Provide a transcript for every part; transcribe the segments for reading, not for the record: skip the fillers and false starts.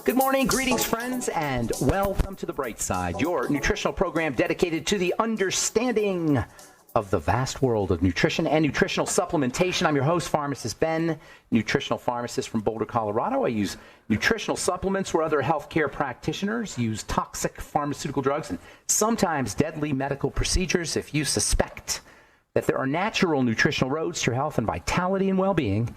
Good morning, greetings, friends, and welcome to The Bright Side, your nutritional program dedicated to the understanding of the vast world of nutrition and nutritional supplementation. I'm your host, Pharmacist Ben, nutritional pharmacist from Boulder, Colorado. I use nutritional supplements where other healthcare practitioners use toxic pharmaceutical drugs and sometimes deadly medical procedures. If you suspect that there are natural nutritional roads to your health and vitality and well-being,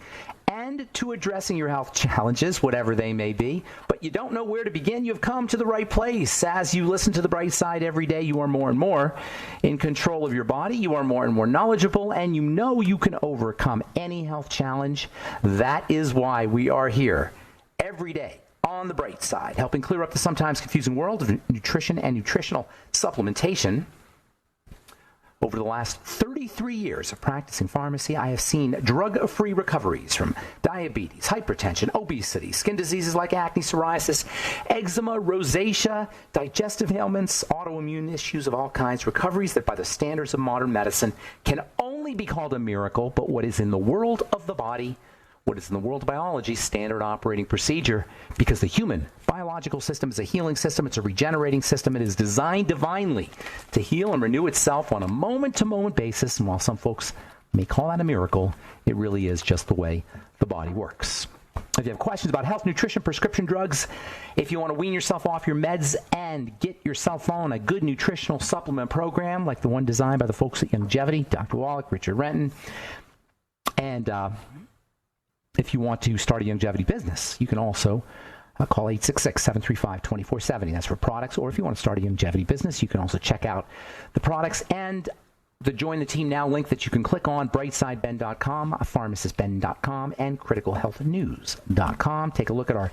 and to addressing your health challenges, whatever they may be, but you don't know where to begin, you've come to the right place. As you listen to The Bright Side every day, you are more and more in control of your body, you are more and more knowledgeable, and you know you can overcome any health challenge. That is why we are here every day on The Bright Side, helping clear up the sometimes confusing world of nutrition and nutritional supplementation. Over the last 33 years of practicing pharmacy, I have seen drug-free recoveries from diabetes, hypertension, obesity, skin diseases like acne, psoriasis, eczema, rosacea, digestive ailments, autoimmune issues of all kinds, recoveries that by the standards of modern medicine can only be called a miracle, but what is in the world of the body, what is in the world of biology, standard operating procedure, because the human biological system is a healing system, it's a regenerating system, it is designed divinely to heal and renew itself on a moment-to-moment basis, and while some folks may call that a miracle, it really is just the way the body works. If you have questions about health, nutrition, prescription drugs, if you want to wean yourself off your meds and get yourself on a good nutritional supplement program like the one designed by the folks at Longevity, Dr. Wallach, Richard Renton, and if you want to start a longevity business, you can also call 866-735-2470. That's for products. Or if you want to start a longevity business, you can also check out the products and the Join the Team Now link that you can click on, brightsideben.com, pharmacistben.com, and criticalhealthnews.com. Take a look at our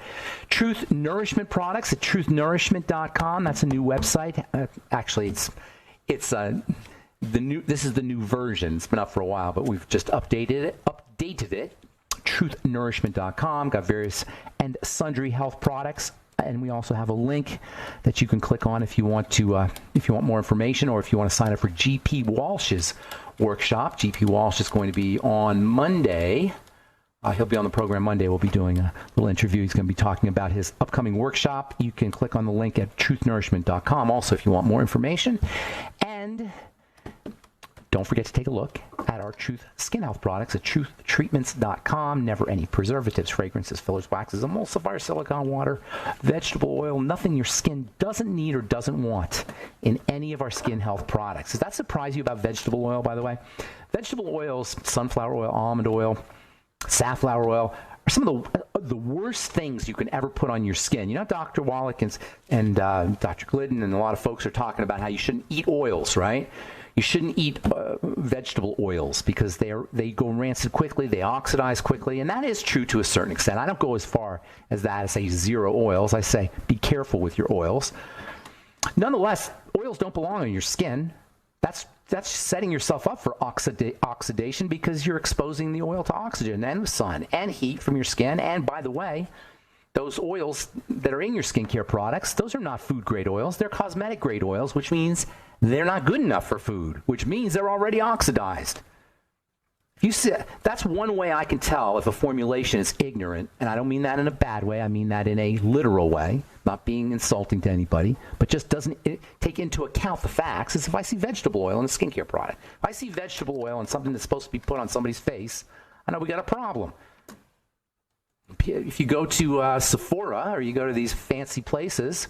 Truth Nourishment products at truthnourishment.com. That's a new website. Actually, this is the new version. It's been up for a while, but we've just updated it. truthnourishment.com, got various and sundry health products, and we also have a link that you can click on if you want more information, or if you want to sign up for GP Walsh's workshop. GP Walsh is going to be on Monday. He'll be on the program Monday. We'll be doing a little interview. He's going to be talking about his upcoming workshop. You can click on the link at truthnourishment.com also if you want more information. And don't forget to take a look at our Truth Skin Health products at truthtreatments.com. Never any preservatives, fragrances, fillers, waxes, emulsifiers, silicone water, vegetable oil, nothing your skin doesn't need or doesn't want in any of our skin health products. Does that surprise you about vegetable oil, by the way? Vegetable oils, sunflower oil, almond oil, safflower oil, are some of the worst things you can ever put on your skin. You know, Dr. Wallach and Dr. Glidden and a lot of folks are talking about how you shouldn't eat oils, right? You shouldn't eat vegetable oils because they go rancid quickly, they oxidize quickly, and that is true to a certain extent. I don't go as far as that as say zero oils. I say be careful with your oils. Nonetheless, oils don't belong on your skin. That's setting yourself up for oxidation because you're exposing the oil to oxygen and the sun and heat from your skin. And by the way, those oils that are in your skincare products, those are not food-grade oils. They're cosmetic-grade oils, which means they're not good enough for food, which means they're already oxidized. That's one way I can tell if a formulation is ignorant, and I don't mean that in a bad way. I mean that in a literal way, not being insulting to anybody, but just doesn't take into account the facts, is if I see vegetable oil in a skincare product. If I see vegetable oil in something that's supposed to be put on somebody's face, I know we got a problem. If you go to Sephora or you go to these fancy places,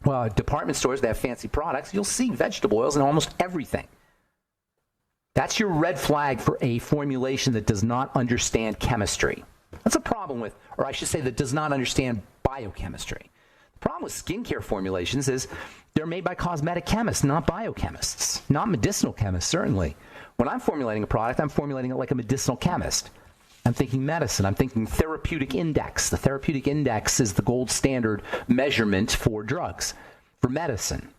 well, department stores that have fancy products, you'll see vegetable oils in almost everything. That's your red flag for a formulation that does not understand chemistry. That's a problem with, or I should say that does not understand biochemistry. The problem with skincare formulations is they're made by cosmetic chemists, not biochemists, not medicinal chemists, certainly. When I'm formulating a product, I'm formulating it like a medicinal chemist. I'm thinking medicine. I'm thinking therapeutic index. The therapeutic index is the gold standard measurement for drugs, for medicine.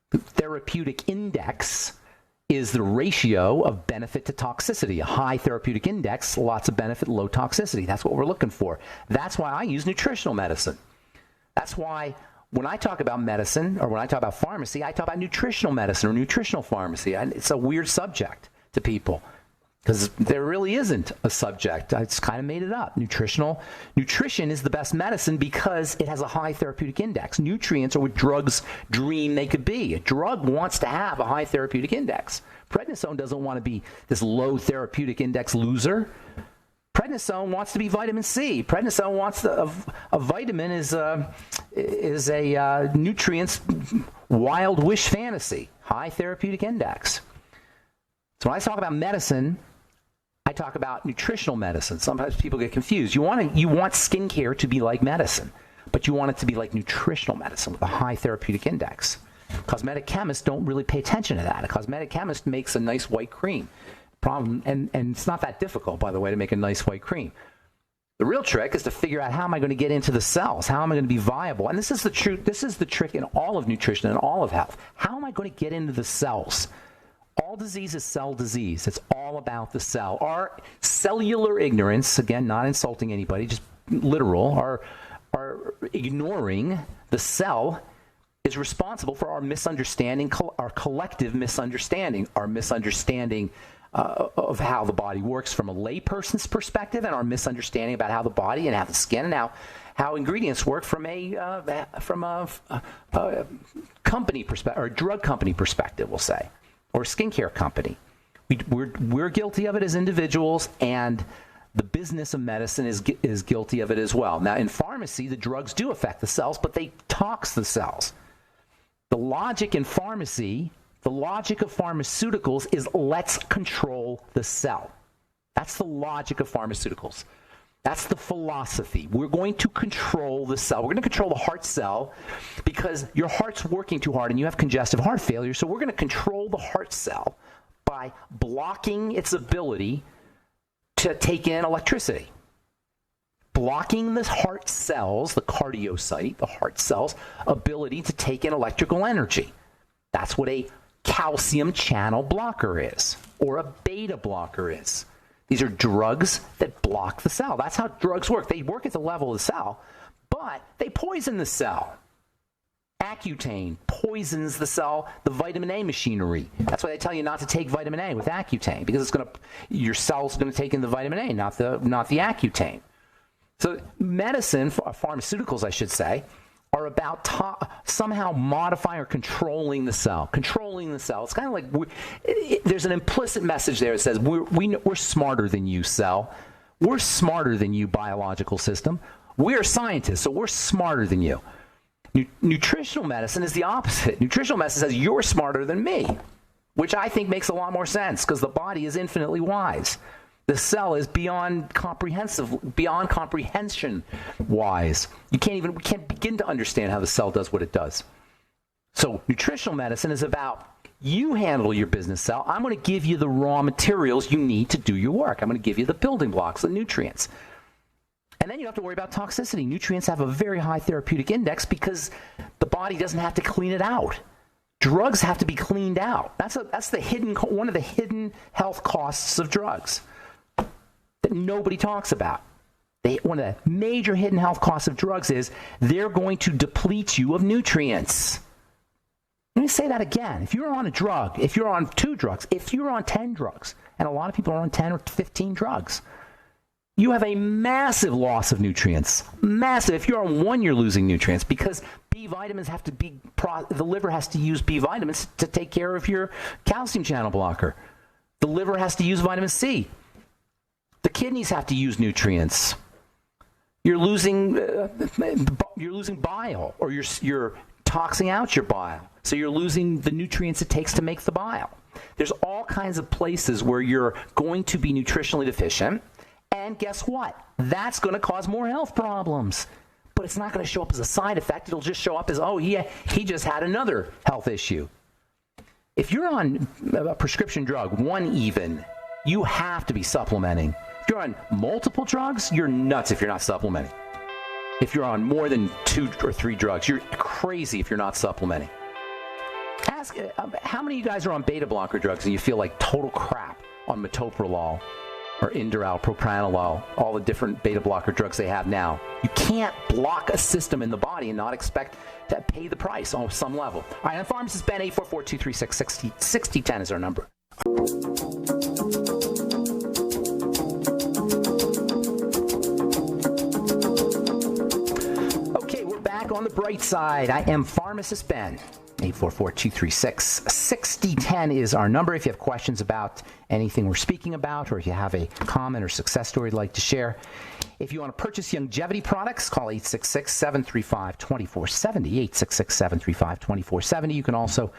The therapeutic index is the ratio of benefit to toxicity. A high therapeutic index, lots of benefit, low toxicity. That's what we're looking for. That's why I use nutritional medicine. That's why when I talk about medicine or when I talk about pharmacy, I talk about nutritional medicine or nutritional pharmacy. It's a weird subject to people. because there really isn't a subject. I just kind of made it up. Nutrition is the best medicine because it has a high therapeutic index. Nutrients are what drugs dream they could be. A drug wants to have a high therapeutic index. Prednisone doesn't want to be this low therapeutic index loser. Prednisone wants to be vitamin C. Prednisone wants a vitamin is a nutrient's wild wish fantasy, high therapeutic index. So when I talk about medicine, I talk about nutritional medicine. Sometimes people get confused. You want skincare to be like medicine, but you want it to be like nutritional medicine with a high therapeutic index. Cosmetic chemists don't really pay attention to that. A cosmetic chemist makes a nice white cream. And it's not that difficult, by the way, to make a nice white cream. The real trick is to figure out, how am I going to get into the cells? How am I going to be viable? And this is the truth. This is the trick in all of nutrition and all of health. How am I going to get into the cells? All disease is cell disease. It's all about the cell. Our cellular ignorance, again, not insulting anybody, just literal, our ignoring the cell is responsible for our misunderstanding, our collective misunderstanding, our misunderstanding of how the body works from a layperson's perspective, and our misunderstanding about how the body and how the skin and how ingredients work from a company perspective, or a drug company perspective, we'll say, or a skincare company. We're guilty of it as individuals, and the business of medicine is guilty of it as well. Now, in pharmacy, the drugs do affect the cells, but they tox the cells. The logic in pharmacy, the logic of pharmaceuticals is, let's control the cell. That's the logic of pharmaceuticals. That's the philosophy. We're going to control the cell. We're going to control the heart cell because your heart's working too hard and you have congestive heart failure. So we're going to control the heart cell by blocking its ability to take in electricity. Blocking the heart cells, the cardiocyte, the heart cells' ability to take in electrical energy. That's what a calcium channel blocker is, or a beta blocker is. These are drugs that block the cell. That's how drugs work. They work at the level of the cell, but they poison the cell. Accutane poisons the cell, the vitamin A machinery. That's why they tell you not to take vitamin A with Accutane, because your cell's going to take in the vitamin A, not the Accutane. So medicine, pharmaceuticals, I should say, are about somehow modifying or controlling the cell. Controlling the cell. It's kind of like there's an implicit message there that says we're smarter than you, cell. We're smarter than you, biological system. We're scientists, so we're smarter than you. Nutritional medicine is the opposite. Nutritional medicine says you're smarter than me, which I think makes a lot more sense because the body is infinitely wise. The cell is beyond comprehension wise. We can't begin to understand how the cell does what it does. So nutritional medicine is about, you handle your business cell. I'm going to give you the raw materials you need to do your work. I'm going to give you the building blocks, the nutrients. And then you don't have to worry about toxicity. Nutrients have a very high therapeutic index because the body doesn't have to clean it out. Drugs have to be cleaned out. That's one of the hidden health costs of drugs that nobody talks about. One of the major hidden health costs of drugs is they're going to deplete you of nutrients. Let me say that again. If you're on a drug, if you're on 2 drugs, if you're on 10 drugs, and a lot of people are on 10 or 15 drugs, you have a massive loss of nutrients. Massive. If you're on 1, you're losing nutrients because B vitamins have to be, the liver has to use B vitamins to take care of your calcium channel blocker. The liver has to use vitamin C. The kidneys have to use nutrients. You're losing bile, or you're toxing out your bile. So you're losing the nutrients it takes to make the bile. There's all kinds of places where you're going to be nutritionally deficient. And guess what? That's going to cause more health problems. But it's not going to show up as a side effect. It'll just show up as, oh, he just had another health issue. If you're on a prescription drug, 1 even, you have to be supplementing. If you're on multiple drugs, you're nuts if you're not supplementing. If you're on more than 2 or 3 drugs, you're crazy if you're not supplementing. Ask how many of you guys are on beta blocker drugs and you feel like total crap on metoprolol or Inderal, propranolol, all the different beta blocker drugs they have now. You can't block a system in the body and not expect to pay the price on some level. All right, I'm pharmacist Ben, 844-236-6010 is our number. back on the bright side. I am Pharmacist Ben. 844-236-6010 is our number. If you have questions about anything we're speaking about, or if you have a comment or success story you'd like to share. If you want to purchase longevity products, call 866-735-2470, 866-735-2470. You can also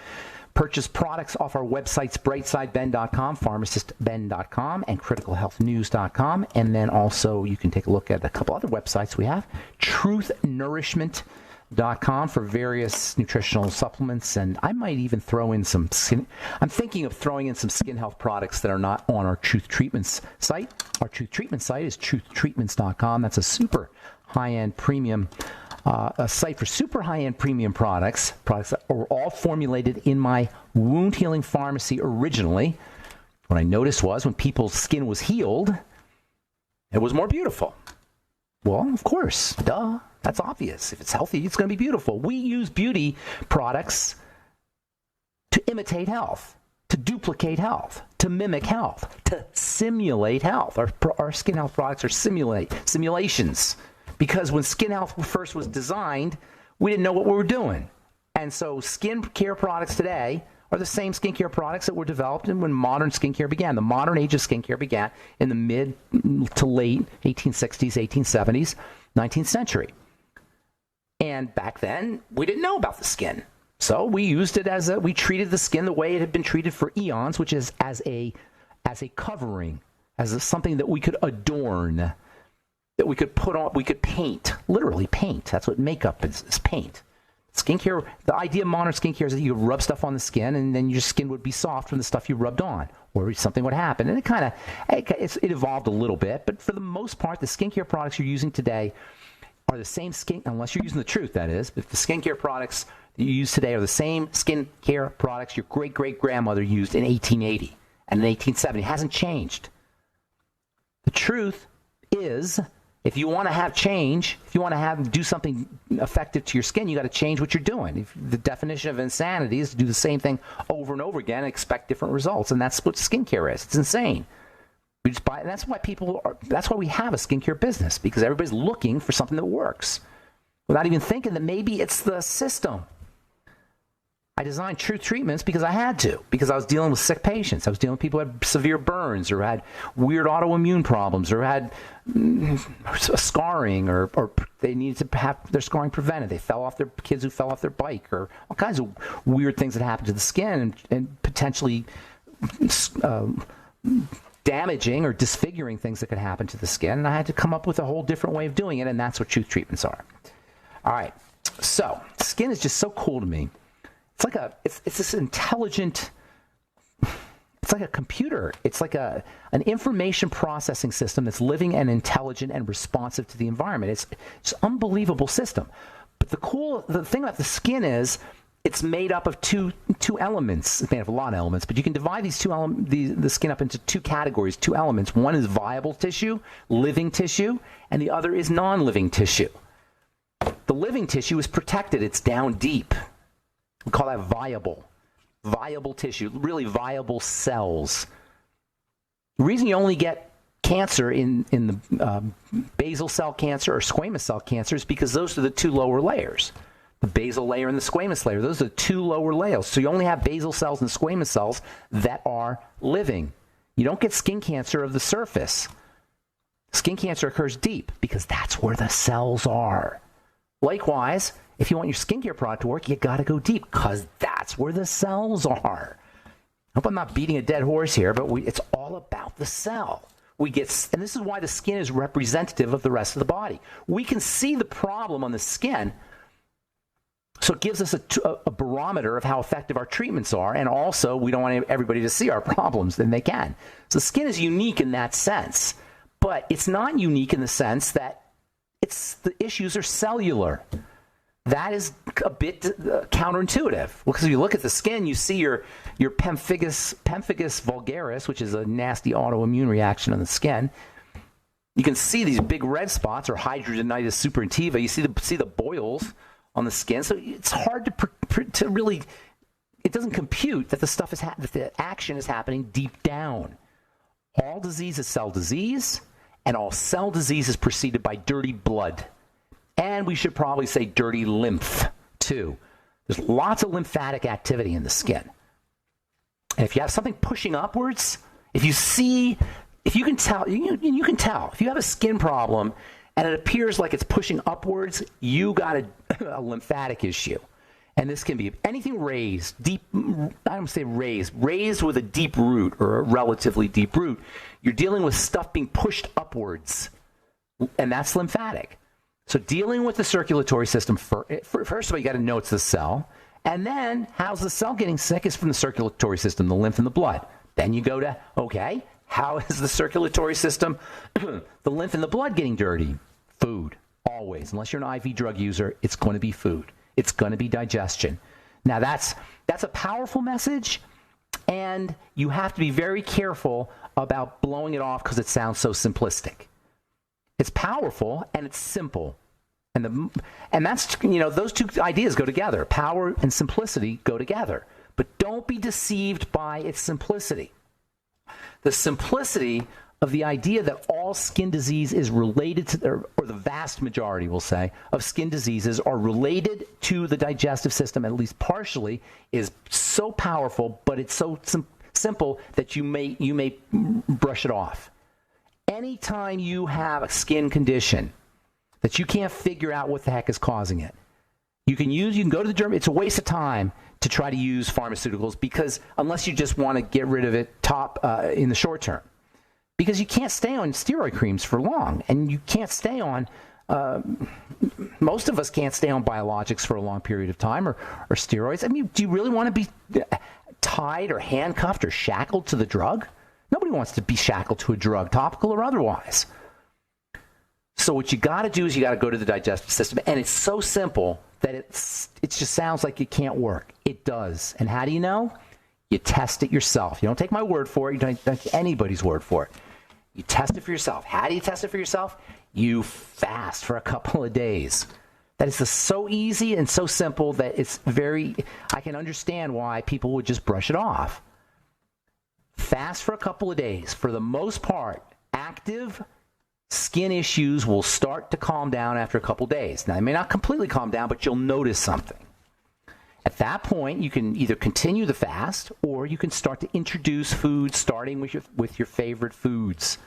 purchase products off our websites, brightsideben.com, pharmacistben.com, and criticalhealthnews.com. And then also you can take a look at a couple other websites we have, truthnourishment.com for various nutritional supplements. And I might even throw in some skin. I'm thinking of throwing in some skin health products that are not on our Truth Treatments site. Our Truth Treatment site is truthtreatments.com. That's a super high-end premium a site for super high-end premium products that are all formulated in my wound healing pharmacy originally. What I noticed was when people's skin was healed, it was more beautiful. Well, of course, duh. That's obvious. If it's healthy, it's going to be beautiful. We use beauty products to imitate health, to duplicate health, to mimic health, to simulate health. Our skin health products are simulations. Because when skin health first was designed, we didn't know what we were doing. And so skin care products today are the same skincare products that were developed when modern skincare began. The modern age of skincare began in the mid to late 1860s, 1870s, 19th century. And back then, we didn't know about the skin. So we used it we treated the skin the way it had been treated for eons, which is as a covering, as something that we could adorn, that we could put on, we could paint, literally paint. That's what makeup is paint. Skincare, the idea of modern skincare is that you rub stuff on the skin and then your skin would be soft from the stuff you rubbed on, or something would happen. And it evolved a little bit, but for the most part, the skincare products you're using today are the same skin, unless you're using the truth, that is. But the skincare products that you use today are the same skincare products your great-great-grandmother used in 1880 and in 1870. It hasn't changed. The truth is, if you want to have change, if you want to do something effective to your skin, you got to change what you're doing. The definition of insanity is to do the same thing over and over again and expect different results, and that's what skincare is. It's insane. We just buy, and that's why that's why we have a skincare business, because everybody's looking for something that works without even thinking that maybe it's the system. I designed Truth Treatments because I had to, because I was dealing with sick patients. I was dealing with people who had severe burns or had weird autoimmune problems or had scarring or they needed to have their scarring prevented. They fell off kids who fell off their bike, or all kinds of weird things that happen to the skin and potentially damaging or disfiguring things that could happen to the skin. And I had to come up with a whole different way of doing it, and that's what Truth Treatments are. All right. So skin is just so cool to me. It's like it's this intelligent, it's like a computer. It's like an information processing system that's living and intelligent and responsive to the environment. It's an unbelievable system. But the thing about the skin is it's made up of two elements. It's made up of a lot of elements, but you can divide the skin up into two categories, two elements. One is viable tissue, living tissue, and the other is non-living tissue. The living tissue is protected. It's down deep. We call that viable tissue, really viable cells. The reason you only get cancer in the basal cell cancer or squamous cell cancer is because those are the two lower layers. The basal layer and the squamous layer, those are the two lower layers. So you only have basal cells and squamous cells that are living. You don't get skin cancer of the surface. Skin cancer occurs deep because that's where the cells are. Likewise, if you want your skincare product to work, you got to go deep because that's where the cells are. I hope I'm not beating a dead horse here, but it's all about the cell. And this is why the skin is representative of the rest of the body. We can see the problem on the skin, so it gives us a barometer of how effective our treatments are, and also we don't want everybody to see our problems, then they can. So the skin is unique in that sense, but it's not unique in the sense that the issues are cellular. That is a bit counterintuitive. Because if you look at the skin, you see your pemphigus vulgaris, which is a nasty autoimmune reaction on the skin. You can see these big red spots, or hidradenitis suppurativa. You see the boils on the skin. So it's hard to really. It doesn't compute that that the action is happening deep down. All disease is cell disease, and all cell disease is preceded by dirty blood. And we should probably say dirty lymph, too. There's lots of lymphatic activity in the skin. And if you have something pushing upwards, if you can tell, you can tell. If you have a skin problem and it appears like it's pushing upwards, you got a lymphatic issue. And this can be anything raised, deep, I don't say raised with a deep root or a relatively deep root. You're dealing with stuff being pushed upwards, and that's lymphatic. So dealing with the circulatory system, first of all, you got to know it's the cell. And then how's the cell getting sick is from the circulatory system, the lymph and the blood. Then you go to, okay, how is the circulatory system, the lymph and the blood getting dirty? Food, always. Unless you're an IV drug user, it's going to be food. It's going to be digestion. Now, that's a powerful message, and you have to be very careful about blowing it off because it sounds so simplistic. It's powerful and it's simple. And that's, those two ideas go together. Power and simplicity go together. But don't be deceived by its simplicity. The simplicity of the idea that all skin disease is related to, or the vast majority, we'll say, of skin diseases are related to the digestive system, at least partially, is so powerful, but it's so simple that you may brush it off. Anytime you have a skin condition that you can't figure out what the heck is causing it, you can go to the dermatologist. It's a waste of time to try to use pharmaceuticals because unless you just want to get rid of it in the short term. Because you can't stay on steroid creams for long, and you can't stay on, most of us can't stay on biologics for a long period of time or steroids. I mean, do you really want to be tied or handcuffed or shackled to the drug? Nobody wants to be shackled to a drug, topical or otherwise. So what you got to do is you got to go to the digestive system, and it's so simple that it just sounds like it can't work. It does. And how do you know? You test it yourself. You don't take my word for it. You don't take anybody's word for it. You test it for yourself. How do you test it for yourself? You fast for a couple of days. That is so easy and so simple that I can understand why people would just brush it off. Fast for a couple of days. For the most part, active skin issues will start to calm down after a couple of days. Now, they may not completely calm down, but you'll notice something. At that point, you can either continue the fast or you can start to introduce foods, starting with your favorite foods.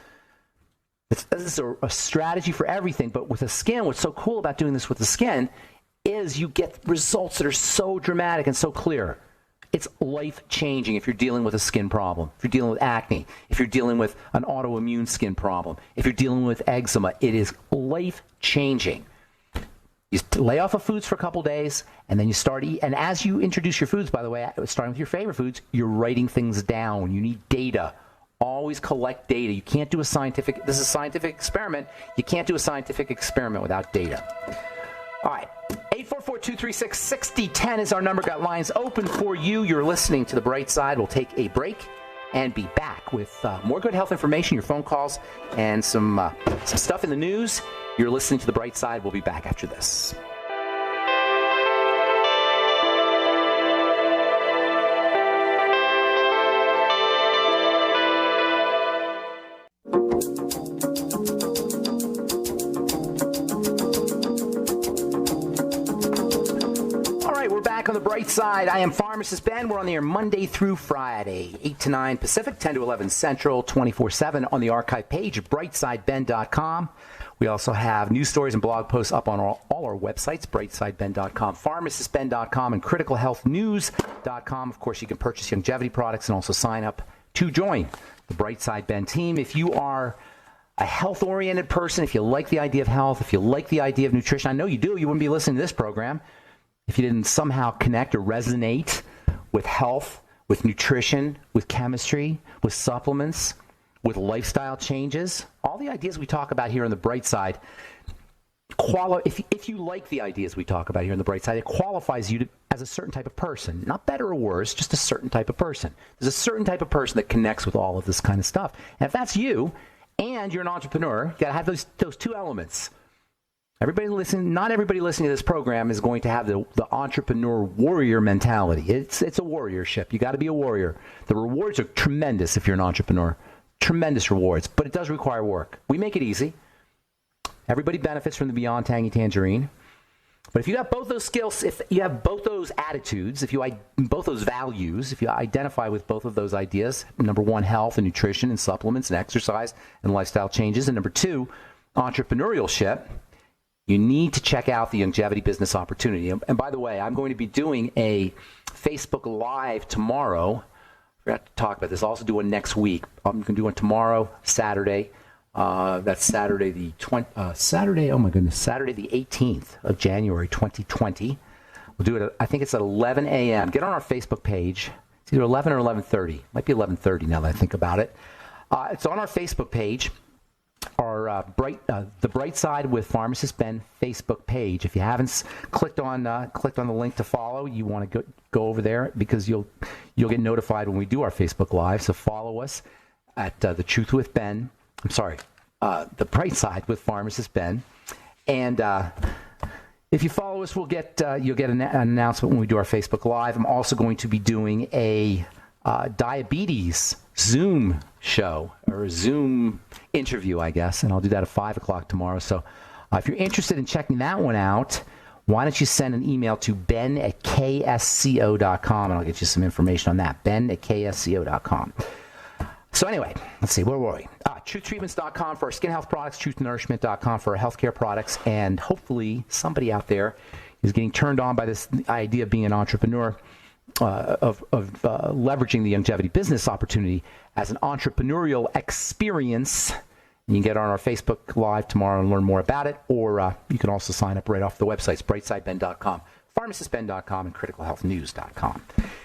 This is a strategy for everything, but with the skin, what's so cool about doing this with the skin is you get results that are so dramatic and so clear. It's life-changing if you're dealing with a skin problem, if you're dealing with acne, if you're dealing with an autoimmune skin problem, if you're dealing with eczema. It is life-changing. You lay off of foods for a couple days, and then you start eating. And as you introduce your foods, by the way, starting with your favorite foods, you're writing things down. You need data. Always collect data. You can't do this is a scientific experiment. You can't do a scientific experiment without data. All right. 844-236-6010 is our number. Got lines open for you. You're listening to The Bright Side. We'll take a break and be back with more good health information, your phone calls, and some stuff in the news. You're listening to The Bright Side. We'll be back after this. On The Bright Side, I am Pharmacist Ben. We're on the air Monday through Friday, 8 to 9 Pacific, 10 to 11 Central, 24/7 on the archive page at brightsideben.com. We also have news stories and blog posts up on all our websites, brightsideben.com, pharmacistben.com, and criticalhealthnews.com. Of course, you can purchase longevity products and also sign up to join the Bright Side Ben team. If you are a health-oriented person, if you like the idea of health, if you like the idea of nutrition, I know you do, you wouldn't be listening to this program if you didn't somehow connect or resonate with health, with nutrition, with chemistry, with supplements, with lifestyle changes. All the ideas we talk about here on The Bright Side, if you like the ideas we talk about here on The Bright Side, it qualifies you as a certain type of person. Not better or worse, just a certain type of person. There's a certain type of person that connects with all of this kind of stuff. And if that's you, and you're an entrepreneur, you got to have those two elements. Not everybody listening to this program is going to have the entrepreneur warrior mentality. It's a warriorship. You got to be a warrior. The rewards are tremendous if you're an entrepreneur. Tremendous rewards, but it does require work. We make it easy. Everybody benefits from the Beyond Tangy Tangerine. But if you have both those skills, if you have both those attitudes, both those values, if you identify with both of those ideas, number one, health and nutrition and supplements and exercise and lifestyle changes, and number two, entrepreneurship, you need to check out the Longevity Business Opportunity. And by the way, I'm going to be doing a Facebook Live tomorrow. I forgot to talk about this. I'll also do one next week. I'm going to do one tomorrow, Saturday. That's Saturday the 18th of January 2020. We'll do it, I think it's at 11 a.m. Get on our Facebook page. It's either 11 or 11:30. Might be 11:30 now that I think about it. It's on our Facebook page, our The Bright Side with Pharmacist Ben Facebook page. If you haven't clicked on the link to follow, you want to go over there because you'll get notified when we do our Facebook Live. So follow us at The Truth with Ben. I'm sorry, The Bright Side with Pharmacist Ben. And if you follow us, you'll get an announcement when we do our Facebook Live. I'm also going to be doing a diabetes Zoom show, or a Zoom interview, I guess, and I'll do that at 5 o'clock tomorrow. So if you're interested in checking that one out, why don't you send an email to ben@ksco.com, and I'll get you some information on that, ben@ksco.com. So anyway, let's see, where were we? TruthTreatments.com for our skin health products, TruthNourishment.com for our healthcare products, and hopefully somebody out there is getting turned on by this idea of being an entrepreneur, of leveraging the Longevity Business Opportunity as an entrepreneurial experience. You can get on our Facebook Live tomorrow and learn more about it, or you can also sign up right off the websites, brightsideben.com, pharmacistben.com, and criticalhealthnews.com.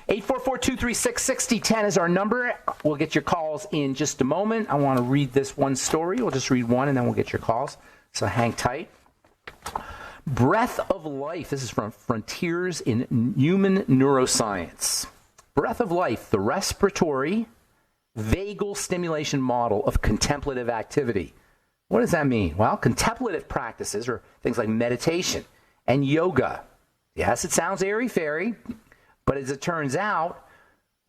844-236-6010 is our number. We'll get your calls in just a moment. I want to read this one story. We'll just read one, and then we'll get your calls. So hang tight. Breath of Life. This is from Frontiers in Human Neuroscience. Breath of Life, the respiratory vagal stimulation model of contemplative activity. What does that mean? Well, contemplative practices are things like meditation and yoga. Yes, it sounds airy-fairy, but as it turns out,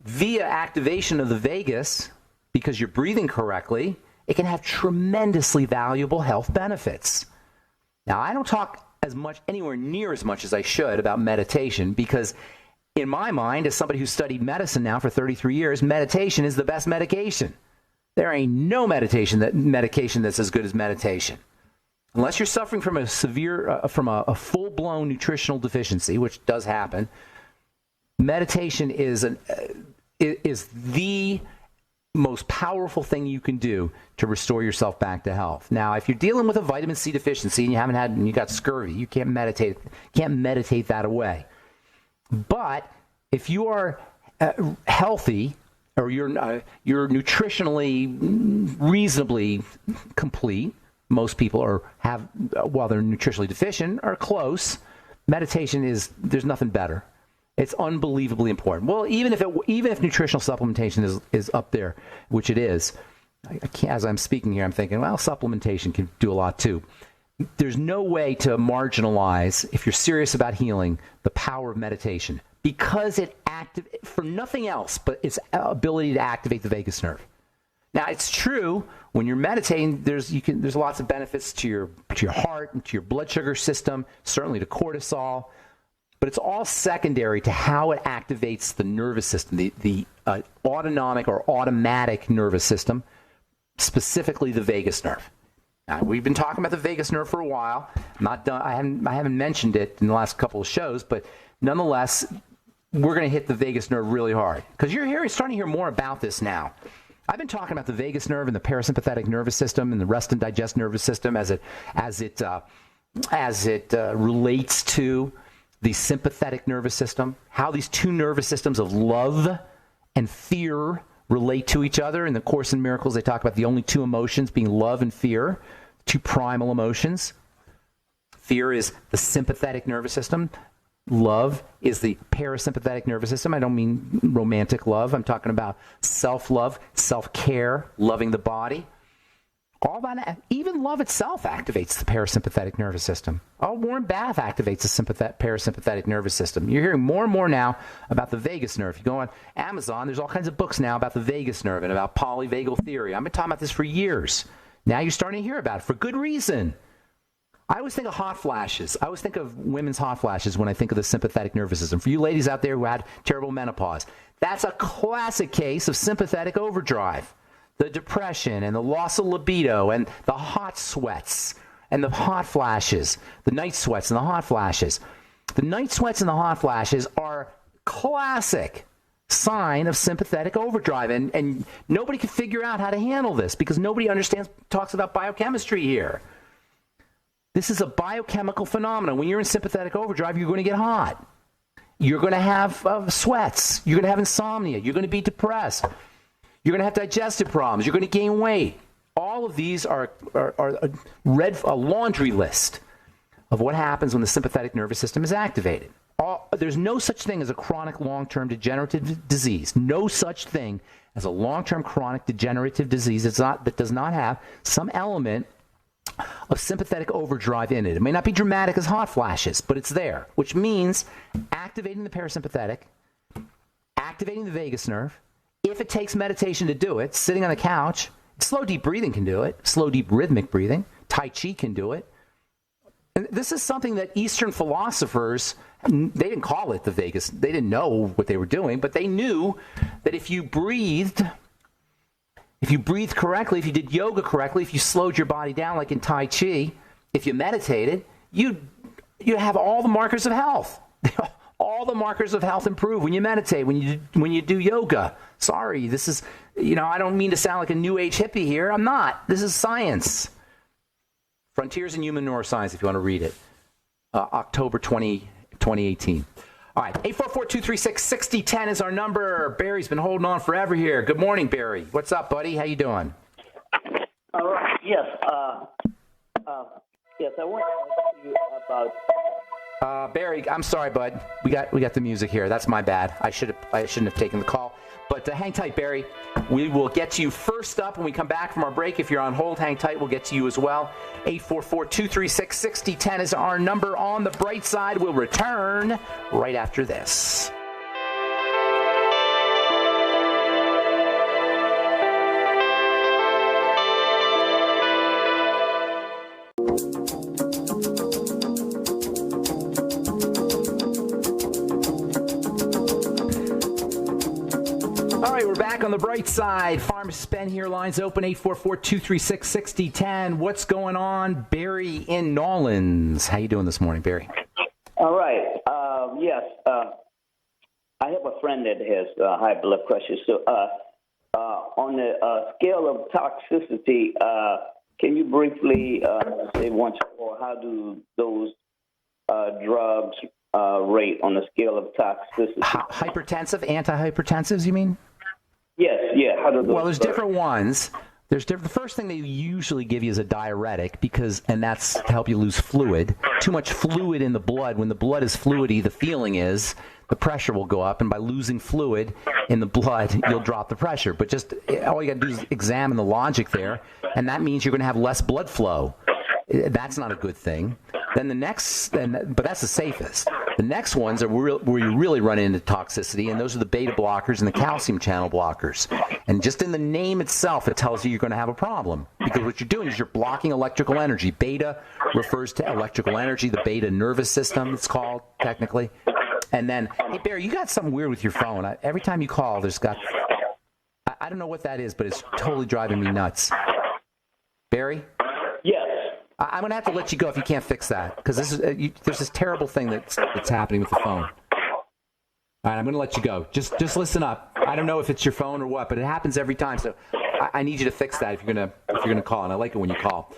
via activation of the vagus, because you're breathing correctly, it can have tremendously valuable health benefits. Now, I don't talk anywhere near as much as I should about meditation, because in my mind, as somebody who's studied medicine now for 33 years, meditation is the best medication. There ain't no medication that's as good as meditation. Unless you're suffering from a full-blown nutritional deficiency, which does happen, meditation is the most powerful thing you can do to restore yourself back to health. Now, if you're dealing with a vitamin C deficiency and you got scurvy, you can't meditate that away. But if you are healthy, or you're nutritionally reasonably complete, most people while they're nutritionally deficient, are close. Meditation there's nothing better. It's unbelievably important. Well, even if nutritional supplementation is up there, which it is, as I'm speaking here, I'm thinking, well, supplementation can do a lot too. There's no way to marginalize, if you're serious about healing, the power of meditation, because it for nothing else but its ability to activate the vagus nerve. Now, it's true, when you're meditating, there's lots of benefits to your heart and to your blood sugar system, certainly to cortisol, but it's all secondary to how it activates the nervous system, the autonomic or automatic nervous system, specifically the vagus nerve. Now, we've been talking about the vagus nerve for a while. I haven't mentioned it in the last couple of shows, but nonetheless, we're going to hit the vagus nerve really hard, because you're starting to hear more about this now. I've been talking about the vagus nerve and the parasympathetic nervous system and the rest and digest nervous system as it relates to the sympathetic nervous system, how these two nervous systems of love and fear relate to each other. In the Course in Miracles, they talk about the only two emotions being love and fear, two primal emotions. Fear is the sympathetic nervous system. Love is the parasympathetic nervous system. I don't mean romantic love. I'm talking about self-love, self-care, loving the body. All that, even love itself activates the parasympathetic nervous system. A warm bath activates the parasympathetic nervous system. You're hearing more and more now about the vagus nerve. You go on Amazon, there's all kinds of books now about the vagus nerve and about polyvagal theory. I've been talking about this for years. Now you're starting to hear about it for good reason. I always think of hot flashes. I always think of women's hot flashes when I think of the sympathetic nervous system. For you ladies out there who had terrible menopause, that's a classic case of sympathetic overdrive. The depression and the loss of libido and the hot sweats and the hot flashes, the night sweats and the hot flashes. The night sweats and the hot flashes are classic sign of sympathetic overdrive. And nobody can figure out how to handle this because nobody talks about biochemistry here. This is a biochemical phenomenon. When you're in sympathetic overdrive, you're going to get hot. You're going to have sweats. You're going to have insomnia. You're going to be depressed. You're going to have digestive problems. You're going to gain weight. All of these are a laundry list of what happens when the sympathetic nervous system is activated. There's no such thing as a chronic long-term degenerative disease. No such thing as a long-term chronic degenerative disease that does not have some element of sympathetic overdrive in it. It may not be dramatic as hot flashes, but it's there, which means activating the parasympathetic, activating the vagus nerve. If it takes meditation to do it, sitting on the couch, slow deep breathing can do it. Slow deep rhythmic breathing. Tai Chi can do it. And this is something that Eastern philosophers, they didn't call it the vagus. They didn't know what they were doing, but they knew that if you breathed correctly, if you did yoga correctly, if you slowed your body down like in Tai Chi, if you meditated, you have all the markers of health. All the markers of health improve when you meditate, when you do yoga. Sorry, this is, I don't mean to sound like a new age hippie here. I'm not. This is science. Frontiers in Human Neuroscience, if you want to read it. October 2018. All right, 844-236-6010 is our number. Barry's been holding on forever here. Good morning, Barry. What's up, buddy? How you doing? All right. Yes. Yes, I want to ask you about. Barry, I'm sorry, bud. We got the music here. That's my bad. I shouldn't have taken the call. But hang tight, Barry. We will get to you first up when we come back from our break. If you're on hold, hang tight. We'll get to you as well. 844-236-6010 is our number on the bright side. We'll return right after this. On the bright side, Pharmacist Ben here, lines open, 844-236-6010. What's going on, Barry in Nolans? How you doing this morning, Barry? All right. Yes. I have a friend that has high blood pressure. So on the scale of toxicity, can you briefly say once more, how do those drugs rate on the scale of toxicity? Hypertensive, antihypertensives, you mean? Yes, yeah. How do those there's different ones. The first thing they usually give you is a diuretic and that's to help you lose fluid. Too much fluid in the blood. When the blood is fluidy, the feeling is the pressure will go up, and by losing fluid in the blood, you'll drop the pressure. But just all you got to do is examine the logic there, and that means you're going to have less blood flow. That's not a good thing. Then but that's the safest. The next ones are where you really run into toxicity, and those are the beta blockers and the calcium channel blockers. And just in the name itself, it tells you you're going to have a problem, because what you're doing is you're blocking electrical energy. Beta refers to electrical energy, the beta nervous system, it's called technically. And then, hey, Barry, you got something weird with your phone. Every time you call, I don't know what that is, but it's totally driving me nuts. Barry? Yes. I'm going to have to let you go if you can't fix that, because there's this terrible thing that's happening with the phone. All right, I'm going to let you go. Just listen up. I don't know if it's your phone or what, but it happens every time. So I need you to fix that if you're gonna call, and I like it when you call.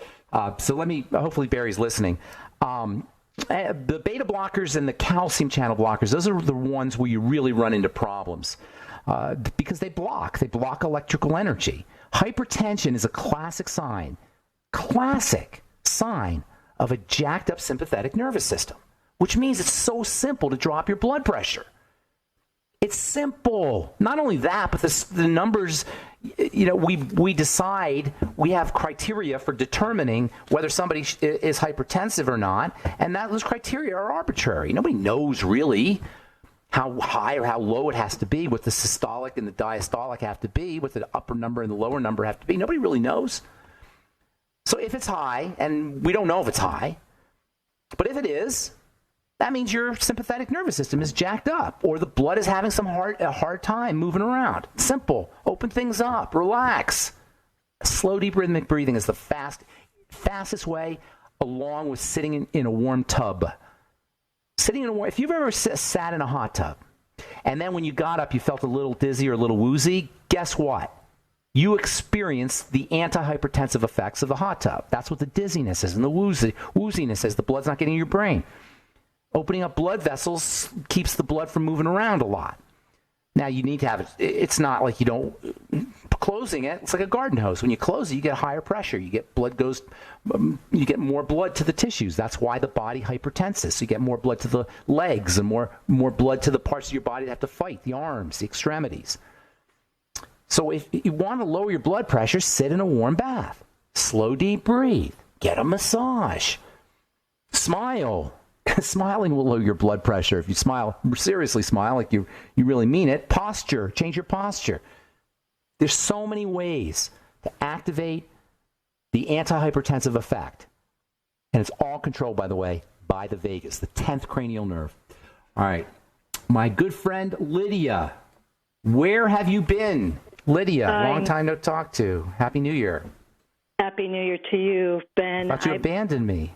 So hopefully Barry's listening. The beta blockers and the calcium channel blockers, those are the ones where you really run into problems because they block electrical energy. Hypertension is a classic sign of a jacked up sympathetic nervous system, which means it's so simple to drop your blood pressure. It's simple. Not only that, but the numbers, we decide, we have criteria for determining whether somebody is hypertensive or not, and those criteria are arbitrary. Nobody knows really how high or how low it has to be, what the systolic and the diastolic have to be, what the upper number and the lower number have to be. Nobody really knows. So if it's high, and we don't know if it's high, But if it is, that means your sympathetic nervous system is jacked up, or the blood is having a hard time moving around. Simple. Open things up. Relax. Slow, deep, rhythmic breathing is the fastest way, along with sitting in a warm tub. If you've ever sat in a hot tub, and then when you got up, you felt a little dizzy or a little woozy, guess what? You experienced the antihypertensive effects of the hot tub. That's what the dizziness is and the wooziness is. The blood's not getting in your brain. Opening up blood vessels keeps the blood from moving around a lot. Now, you need to have it. It's not like you don't. Closing it, it's like a garden hose. When you close it, you get higher pressure. You get you get more blood to the tissues. That's why the body hypertenses. So you get more blood to the legs and more blood to the parts of your body that have to fight, the arms, the extremities. So if you want to lower your blood pressure, sit in a warm bath. Slow, deep breathe. Get a massage. Smile. Smiling will lower your blood pressure. If you seriously smile, like you really mean it. Posture. Change your posture. There's so many ways to activate the antihypertensive effect. And it's all controlled, by the way, by the vagus, the 10th cranial nerve. All right. My good friend Lydia, where have you been? Lydia, long time no talk to. Happy New Year. Happy New Year to you, Ben. I thought you abandoned me.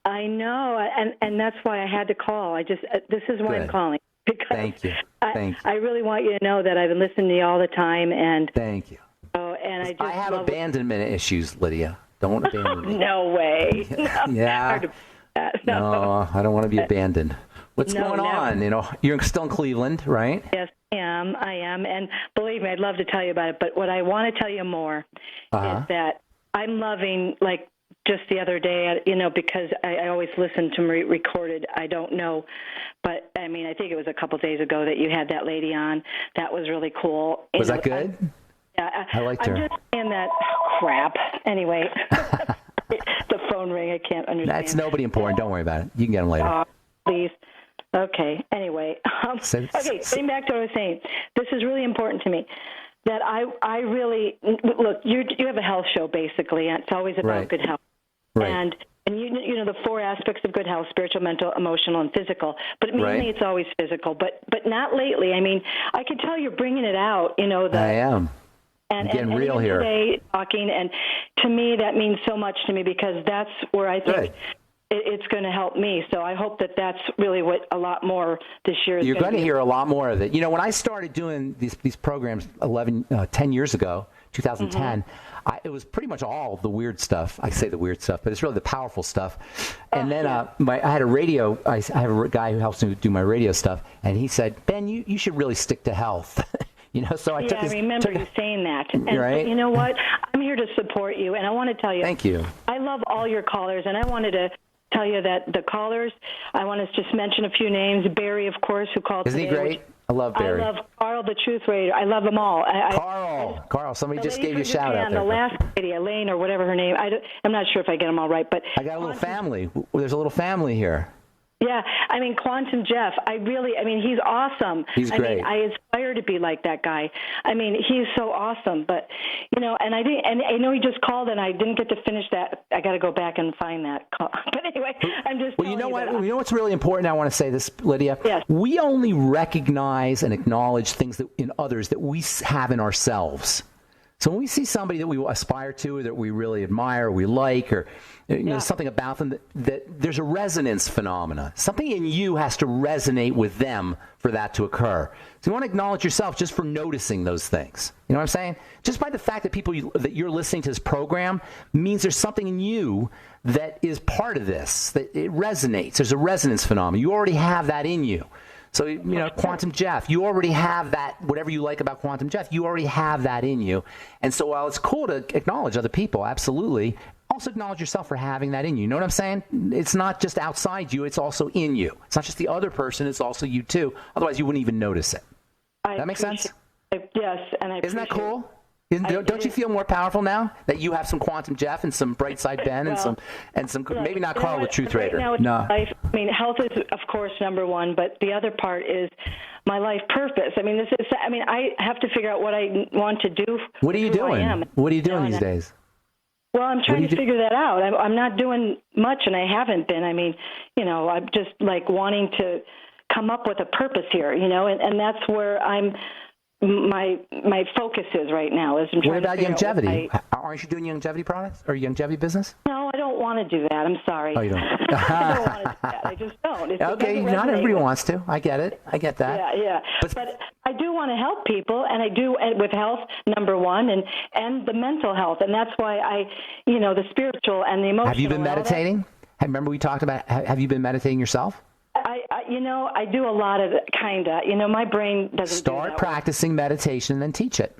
I know, and that's why I had to call. This is why I'm calling. Because Thank you. I really want you to know that I've been listening to you all the time. And thank you. Oh, and I have abandonment issues, Lydia. Don't abandon me. No way. No, yeah. No, I don't want to be abandoned. What's going on? You know, you're still in Cleveland, right? Yes, I am. And believe me, I'd love to tell you about it. But what I want to tell you more is that I'm loving, like, just the other day, because I always listen to recorded. I don't know, but I mean, I think it was a couple of days ago that you had that lady on. That was really cool. Was that good? I liked her. I'm just saying that crap. Anyway, the phone rang. I can't understand. That's nobody important. Don't worry about it. You can get them later. Please. Okay. Anyway. Getting back to what I was saying. This is really important to me. That I really look. You have a health show basically, and it's always about good health. Right. And you know the four aspects of good health: spiritual, mental, emotional, and physical. But mainly it's always physical. But not lately. I mean, I could tell you're bringing it out. I am. I'm getting real here. Today, talking, and to me that means so much to me because that's where I think it's going to help me. So I hope that that's really what a lot more this year is. You're going to hear a lot more of it. You know, when I started doing these programs 10 years ago, 2010, it was pretty much all the weird stuff. I say the weird stuff, but it's really the powerful stuff. And then I had a radio. I have a guy who helps me do my radio stuff, and he said, Ben, you should really stick to health. So I took I remember you saying that. And right? You know what? I'm here to support you, and I want to tell you. Thank you. I love all your callers, and I wanted to tell you that the callers, I want to just mention a few names. Barry, of course, who called today. Isn't he great? I love Barry. I love Carl, the Truth Raider. I love them all. Carl, somebody just gave you a shout out there. The last lady, Elaine, or whatever her name. I'm not sure if I get them all right, but I got a little family. There's a little family here. Yeah, I mean, Quantum Jeff, he's awesome. He's great. I aspire to be like that guy. I mean, he's so awesome. But, and I know he just called, and I didn't get to finish that. I got to go back and find that call. But anyway, I'm just Well, you know what? You know what's really important? I want to say this, Lydia. Yes. We only recognize and acknowledge things in others that we have in ourselves. So when we see somebody that we aspire to, or that we really admire, or we like, or something about them, that there's a resonance phenomena. Something in you has to resonate with them for that to occur. So you want to acknowledge yourself just for noticing those things. You know what I'm saying? Just by the fact that that you're listening to this program means there's something in you that is part of this, that it resonates. There's a resonance phenomenon. You already have that in you. So, Quantum Jeff, you already have that, whatever you like about Quantum Jeff, you already have that in you. And so while it's cool to acknowledge other people, absolutely, also acknowledge yourself for having that in you. You know what I'm saying? It's not just outside you, it's also in you. It's not just the other person, it's also you too. Otherwise, you wouldn't even notice it. Does that make sense? Yes, and Isn't that cool? Don't you feel more powerful now that you have some Quantum Jeff and some Brightside Ben and some maybe not Carl the Truth Raider? Right now, life, health is of course number one, but the other part is my life purpose. I have to figure out what I want to do. What are you doing? What are you doing these days? Well, I'm trying to figure that out. I'm not doing much, and I haven't been. I mean, I'm just like wanting to come up with a purpose here, and that's where my focus is right now. Is I'm trying what about to longevity? Aren't you doing longevity products or longevity business? No, I don't want to do that. I'm sorry. Oh, you don't? I don't want to do that. I just don't. Okay, not everybody wants to. I get it. I get that. Yeah. But I do want to help people, and I do with health, number one, and the mental health. And that's why the spiritual and the emotional. Have you been meditating? Remember we talked about, have you been meditating yourself? I do a lot of it, kind of. My brain doesn't Start practicing meditation and then teach it.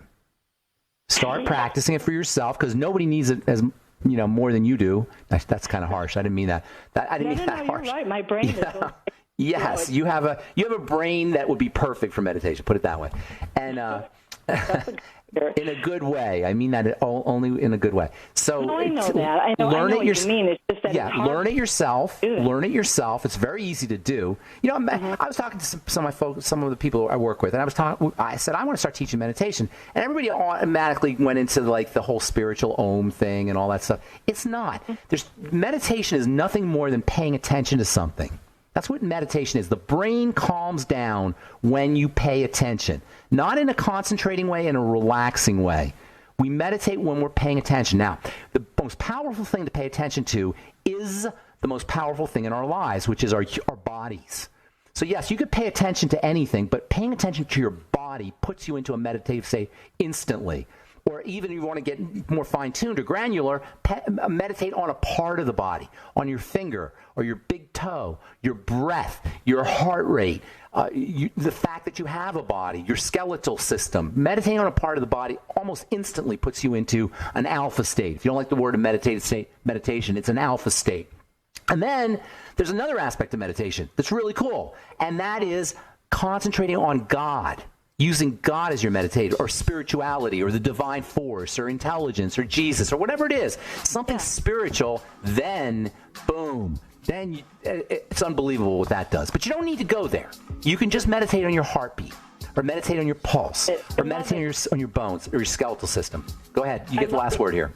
Start practicing it for yourself, because nobody needs it as more than you do. That's kind of harsh. I didn't mean that. I didn't mean that harsh. You're right. My brain is. Yes, you have a brain that would be perfect for meditation. Put it that way, and in a good way. I mean that only in a good way. So I know that. I know what you mean. It's just that it's hard. Learn it yourself. Learn it yourself. It's very easy to do. I was talking to some of my folks, some of the people I work with, and I said I want to start teaching meditation, and everybody automatically went into like the whole spiritual Om thing and all that stuff. It's not. Meditation is nothing more than paying attention to something. That's what meditation is. The brain calms down when you pay attention, not in a concentrating way, in a relaxing way. We meditate when we're paying attention. Now, the most powerful thing to pay attention to is the most powerful thing in our lives, which is our bodies. So yes, you could pay attention to anything, but paying attention to your body puts you into a meditative state instantly. Or even if you want to get more fine-tuned or granular, meditate on a part of the body, on your finger or your big toe, your breath, your heart rate, the fact that you have a body, your skeletal system. Meditating on a part of the body almost instantly puts you into an alpha state. If you don't like the word meditation, it's an alpha state. And then there's another aspect of meditation that's really cool, and that is concentrating on God. Using God as your meditator, or spirituality, or the divine force, or intelligence, or Jesus, or whatever it is, something spiritual, then, boom, it's unbelievable what that does. But you don't need to go there. You can just meditate on your heartbeat, or meditate on your pulse, or meditate on your bones, or your skeletal system. Go ahead. You get the last word here.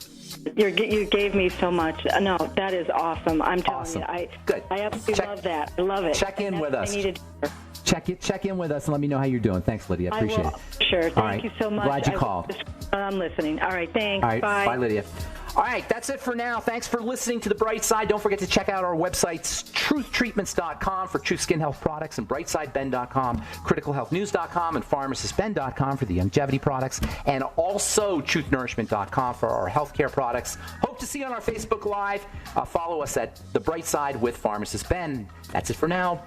You gave me so much. No, that is awesome. I'm telling you. Good. I absolutely love that. I love it. Check in with us. Check in with us and let me know how you're doing. Thanks, Lydia. I appreciate it. Sure. Thank you so much. Glad you called. I'm listening. All right. Thanks. All right. Bye. Bye, Lydia. All right, that's it for now. Thanks for listening to The Bright Side. Don't forget to check out our websites, truthtreatments.com for Truth Skin Health products, and brightsideben.com, criticalhealthnews.com, and pharmacistben.com for the longevity products, and also truthnourishment.com for our healthcare products. Hope to see you on our Facebook Live. Follow us at The Bright Side with Pharmacist Ben. That's it for now.